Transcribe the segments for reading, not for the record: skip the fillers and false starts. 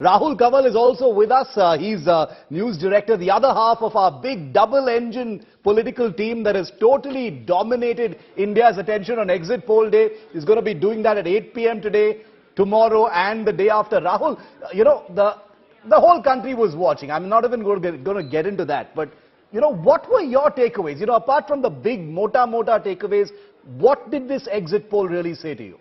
Rahul Kanwal is also with us. He's news director, the other half of our big double-engine political team that has totally dominated India's attention on exit poll day. He's going to be doing that at 8 p.m. today, tomorrow and the day after. Rahul, you know, the whole country was watching. I'm not even going to get into that. But, you know, what were your takeaways? You know, apart from the big mota takeaways, what did this exit poll really say to you?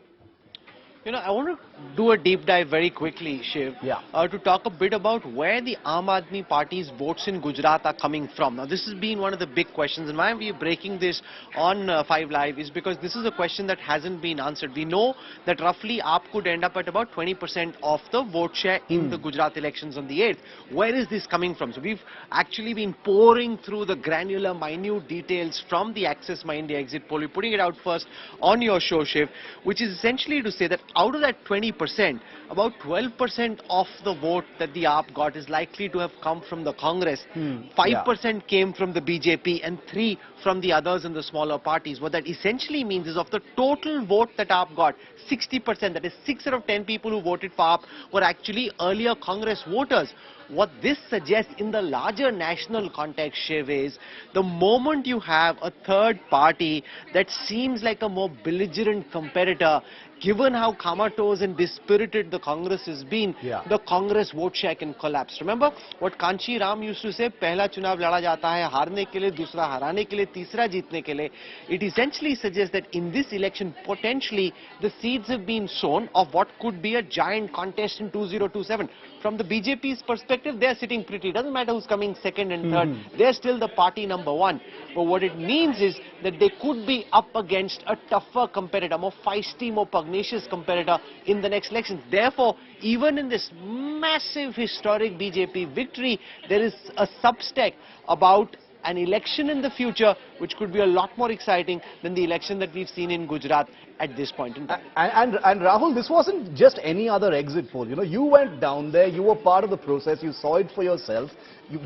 You know, I want to do a deep dive very quickly, Shiv, to talk a bit about where the Aam Aadmi Party's votes in Gujarat are coming from. Now, this has been one of the big questions, and why we are breaking this on 5 Live is because this is a question that hasn't been answered. We know that roughly AAP could end up at about 20% of the vote share in the Gujarat elections on the 8th. Where is this coming from? So, we've actually been pouring through the granular, minute details from the Access My India exit poll. We're putting it out first on your show, Shiv, which is essentially to say that out of that 20%, about 12% of the vote that the AAP got is likely to have come from the Congress. 5% came from the BJP and 3% from the others in the smaller parties. What that essentially means is of the total vote that AAP got, 60%, that is 6 out of 10 people who voted for AAP were actually earlier Congress voters. What this suggests in the larger national context, Shiv, is the moment you have a third party that seems like a more belligerent competitor, given how comatose and dispirited the Congress has been, the Congress vote share can collapse. Remember what Kanchi Ram used to say, पहला चुनाव लड़ा जाता है हारने के लिए, दूसरा हराने के लिए, तीसरा जीतने के लिए. It essentially suggests that in this election, potentially, the seeds have been sown of what could be a giant contest in 2027. From the BJP's perspective, they're sitting pretty. It doesn't matter who's coming second and third. They're still the party number one. But what it means is that they could be up against a tougher competitor, more feisty, more pugnacious competitor in the next elections. Therefore, even in this massive historic BJP victory, there is a subtext about an election in the future which could be a lot more exciting than the election that we've seen in Gujarat at this point in time. And Rahul, this wasn't just any other exit poll. You know, you went down there, you were part of the process, you saw it for yourself.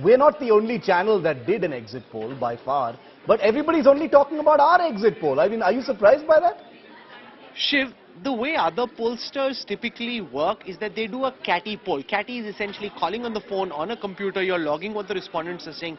We're not the only channel that did an exit poll by far, but everybody's only talking about our exit poll. I mean, are you surprised by that? Shiv, the way other pollsters typically work is that they do a catty poll. Catty is essentially calling on the phone on a computer, you're logging what the respondents are saying.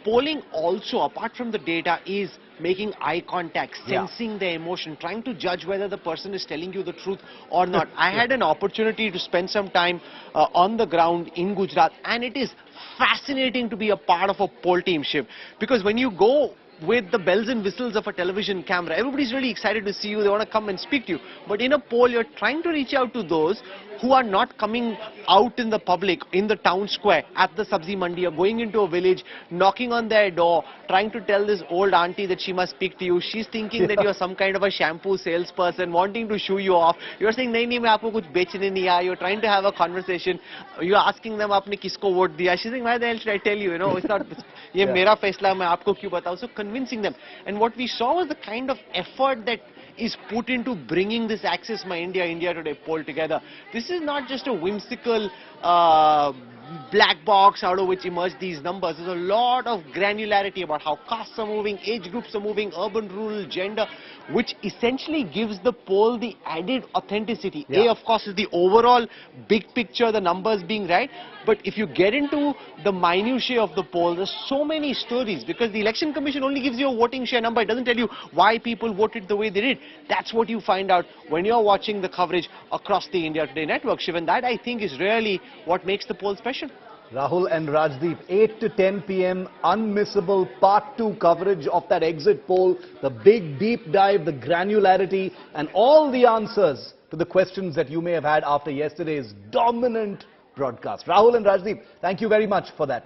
Polling also, apart from the data, is making eye contact, sensing their emotion, trying to judge whether the person is telling you the truth or not. I had an opportunity to spend some time on the ground in Gujarat, and it is fascinating to be a part of a poll team, Shiv, because when you go with the bells and whistles of a television camera, everybody's really excited to see you, they want to come and speak to you. But in a poll, you're trying to reach out to those who are not coming out in the public, in the town square, at the sabzi mandi, you're going into a village, knocking on their door, trying to tell this old auntie that she must speak to you. She's thinking that you're some kind of a shampoo salesperson, wanting to shoo you off. You're saying, nahi, nahi, main aapko kuch bechne nahi aaya. You're trying to have a conversation. You're asking them, aapne kisko vote diya? She's saying, why the hell should I tell you? You know, it's not, ye mera faisla, main aapko kyun batao? So convincing them. And what we saw was the kind of effort that is put into bringing this Access My India, India Today poll together. This is not just a whimsical black box out of which emerge these numbers. There's a lot of granularity about how castes are moving, age groups are moving, urban, rural, gender, which essentially gives the poll the added authenticity. A, of course, is the overall big picture, the numbers being right. But if you get into the minutiae of the poll, there's so many stories, because the Election Commission only gives you a voting share number. It doesn't tell you why people voted the way they did. That's what you find out when you're watching the coverage across the India Today network, Shiv. And that, I think, is really what makes the poll special. Rahul and Rajdeep, 8 to 10 p.m, unmissable part 2 coverage of that exit poll, the big deep dive, the granularity and all the answers to the questions that you may have had after yesterday's dominant broadcast. Rahul and Rajdeep, thank you very much for that.